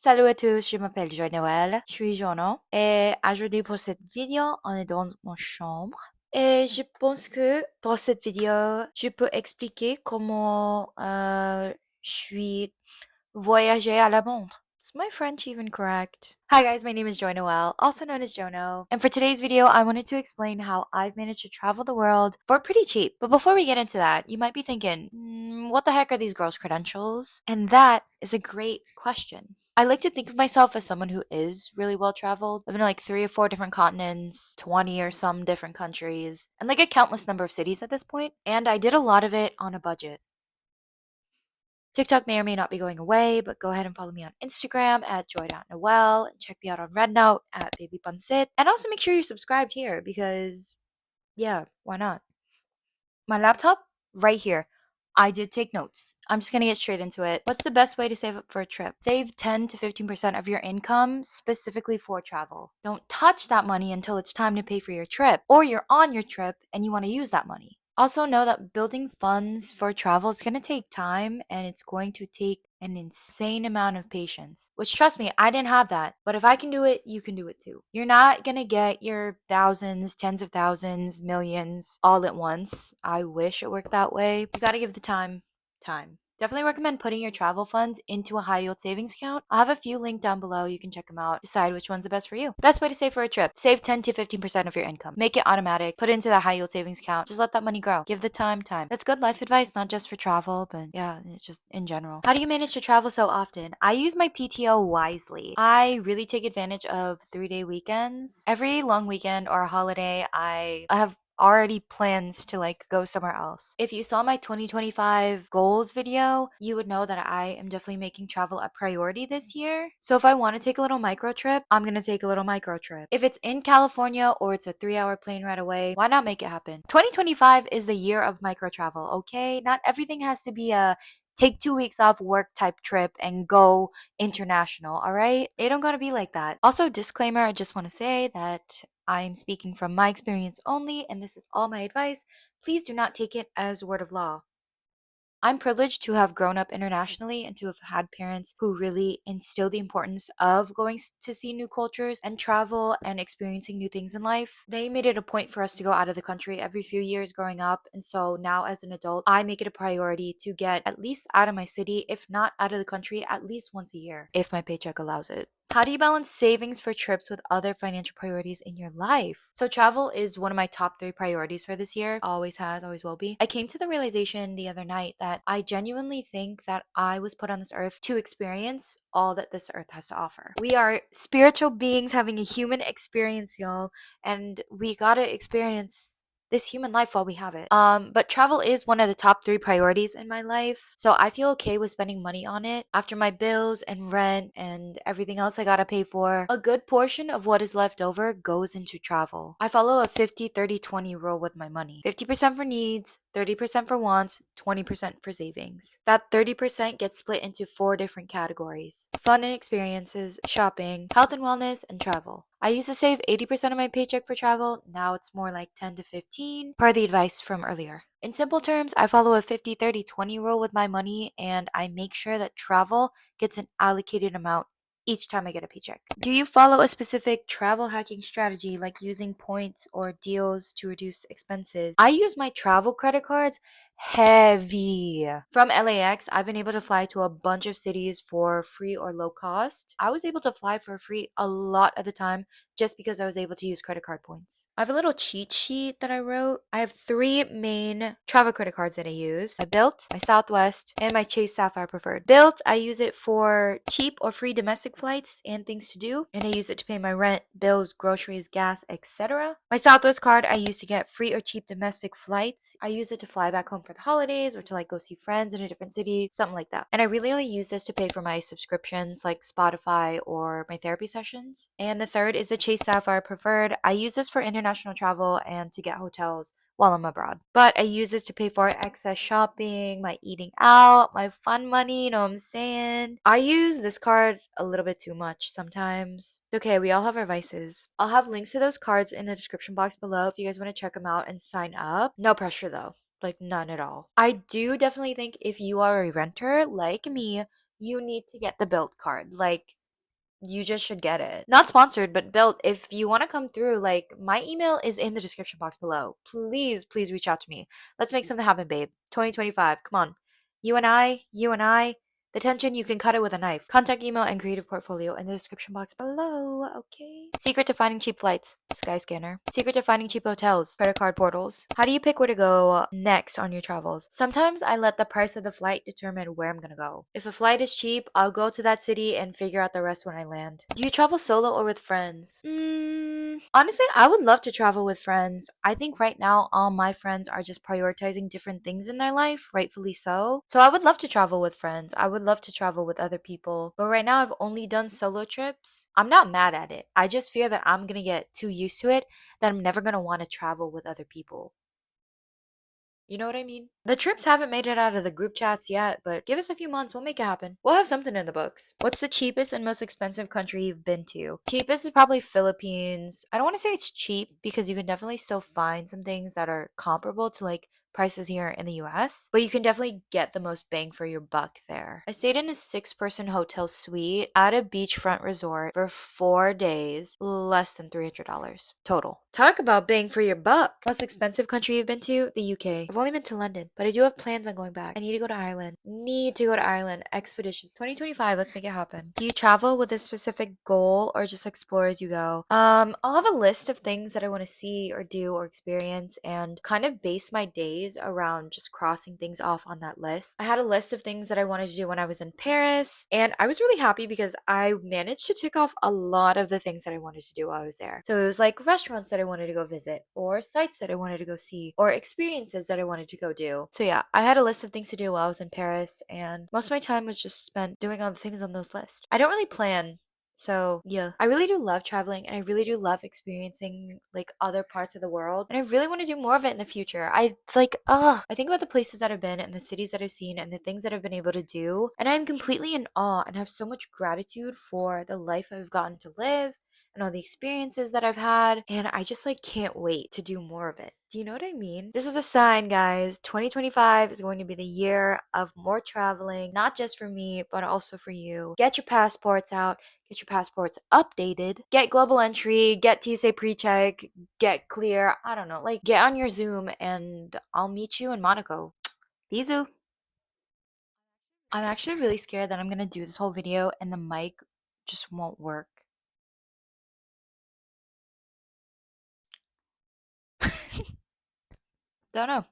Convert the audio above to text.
Salut à tous, je m'appelle JoNoël, je suis JoNo et aujourd'hui pour cette vidéo, on est dans mon chambre et je pense que pour cette vidéo, je peux expliquer comment je suis voyager à la montre. Is my French even correct? Hi guys, my name is JoNoEl, also known as JoNo, and for today's video, I wanted to explain how I've managed to travel the world for pretty cheap. But before we get into that, you might be thinking, what the heck are these girls' credentials? And that is a great question. I like to think of myself as someone who is really well traveled. I've been to like 3 or 4 different continents, 20 or some different countries, and like a countless number of cities at this point, and I did a lot of it on a budget. TikTok may or may not be going away, but go ahead and follow me on Instagram at joy.noel and check me out on Rednote at babypunsit. And also make sure you're subscribed here because, yeah, why not? My laptop, right here. I did take notes. I'm just gonna get straight into it. What's the best way to save up for a trip? Save 10 to 15% of your income specifically for travel. Don't touch that money until it's time to pay for your trip, or you're on your trip and you wanna use that money. Also, know that building funds for travel is going to take time and it's going to take an insane amount of patience. Which, trust me, I didn't have that. But if I can do it, you can do it too. You're not going to get your thousands, tens of thousands, millions all at once. I wish it worked that way. You got to give the time. Definitely recommend putting your travel funds into a high yield savings account. I'll have a few linked down below. You can check them out. Decide which one's the best for you. Best way to save for a trip. Save 10 to 15% of your income. Make it automatic. Put it into the high yield savings account. Just let that money grow. Give the time. That's good life advice, not just for travel, but yeah, it's just in general. How do you manage to travel so often? I use my PTO wisely. I really take advantage of 3-day weekends. Every long weekend or a holiday, I have already plans to like go somewhere else. If you saw my 2025 goals video, you would know that I am definitely making travel a priority this year. So if I want to take a little micro trip, I'm going to take a little micro trip. If it's in California or it's a 3-hour plane ride away, why not make it happen? 2025 is the year of micro travel, okay? Not everything has to be a take 2 weeks off work type trip and go international, all right? It don't gotta be like that. Also, disclaimer, I just want to say that I'm speaking from my experience only, and this is all my advice. Please do not take it as word of law. I'm privileged to have grown up internationally and to have had parents who really instill the importance of going to see new cultures and travel and experiencing new things in life. They made it a point for us to go out of the country every few years growing up. And so now, as an adult, I make it a priority to get at least out of my city, if not out of the country, at least once a year, if my paycheck allows it. How do you balance savings for trips with other financial priorities in your life? So, travel is one of my top 3 priorities for this year. Always has, always will be. I came to the realization the other night that I genuinely think that I was put on this earth to experience all that this earth has to offer. We are spiritual beings having a human experience, y'all, and we gotta experience this human life while we have it. But travel is one of the top 3 priorities in my life. So I feel okay with spending money on it. After my bills and rent and everything else I gotta pay for, a good portion of what is left over goes into travel. I follow a 50-30-20 rule with my money. 50% for needs, 30% for wants, 20% for savings. That 30% gets split into 4 different categories: fun and experiences, shopping, health and wellness, and travel. I used to save 80% of my paycheck for travel. Now it's more like 10 to 15 per the advice from earlier. In simple terms, I follow a 50-30-20 rule with my money and I make sure that travel gets an allocated amount each time I get a paycheck. Do you follow a specific travel hacking strategy like using points or deals to reduce expenses? I use my travel credit cards heavy. From LAX, I've been able to fly to a bunch of cities for free or low cost. I was able to fly for free a lot of the time just because I was able to use credit card points. I have a little cheat sheet that I wrote. I have 3 main travel credit cards that I use: my Bilt, my Southwest, and my Chase Sapphire Preferred. Bilt, I use it for cheap or free domestic flights and things to do, and I use it to pay my rent, bills, groceries, gas, etc. My Southwest card I use to get free or cheap domestic flights. I use it to fly back home for the holidays or to like go see friends in a different city, something like that. And I really only use this to pay for my subscriptions like Spotify or my therapy sessions. And the third is a Chase Sapphire Preferred. I use this for international travel and to get hotels while I'm abroad. But I use this to pay for excess shopping, my eating out, my fun money, you know what I'm saying? I use this card a little bit too much sometimes. It's okay, we all have our vices. I'll have links to those cards in the description box below if you guys want to check them out and sign up. No pressure though. Like none at all. I do definitely think if you are a renter like me, you need to get the Bilt card. Like you just should get it. Not sponsored, but built. If you want to come through, like my email is in the description box below. Please, please reach out to me. Let's make something happen, babe. 2025. Come on. You and I, the tension, you can cut it with a knife. Contact email and creative portfolio in the description box below, okay? Secret to finding cheap flights. Skyscanner. Secret to finding cheap hotels. Credit card portals. How do you pick where to go next on your travels? Sometimes I let the price of the flight determine where I'm gonna go. If a flight is cheap, I'll go to that city and figure out the rest when I land. Do you travel solo or with friends? Honestly, I would love to travel with friends. I think right now all my friends are just prioritizing different things in their life, rightfully so. So I would love to travel with friends. I would love to travel with other people. But right now I've only done solo trips. I'm not mad at it. I just fear that I'm gonna get too used to it that I'm never gonna want to travel with other people. You know what I mean? The trips haven't made it out of the group chats yet, but give us a few months, we'll make it happen. We'll have something in the books. What's the cheapest and most expensive country you've been to? Cheapest is probably Philippines. I don't want to say it's cheap because you can definitely still find some things that are comparable to like prices here in the US, but you can definitely get the most bang for your buck there. I stayed in a 6-person hotel suite at a beachfront resort for 4 days, less than $300 total. Talk about bang for your buck. Most expensive country you've been to? The UK. I've only been to London, but I do have plans on going back. I need to go to Ireland. Need to go to Ireland. Expeditions. 2025, let's make it happen. Do you travel with a specific goal or just explore as you go? I'll have a list of things that I want to see or do or experience and kind of base my days around just crossing things off on that list. I had a list of things that I wanted to do when I was in Paris, and I was really happy because I managed to tick off a lot of the things that I wanted to do while I was there. So it was like restaurants that I wanted to go visit, or sites that I wanted to go see, or experiences that I wanted to go do. So yeah, I had a list of things to do while I was in Paris, and most of my time was just spent doing all the things on those lists. I don't really plan, so yeah, I really do love traveling and I really do love experiencing like other parts of the world. And I really want to do more of it in the future. I think about the places that I've been and the cities that I've seen and the things that I've been able to do. And I'm completely in awe and have so much gratitude for the life I've gotten to live and all the experiences that I've had. And I just like can't wait to do more of it. Do you know what I mean? This is a sign, guys. 2025 is going to be the year of more traveling, not just for me, but also for you. Get your passports out. Get your passports updated. Get global entry. Get TSA pre-check. Get clear. I don't know. Like, get on your Zoom and I'll meet you in Monaco. Bisous. I'm actually really scared that I'm gonna do this whole video and the mic just won't work. Don't know.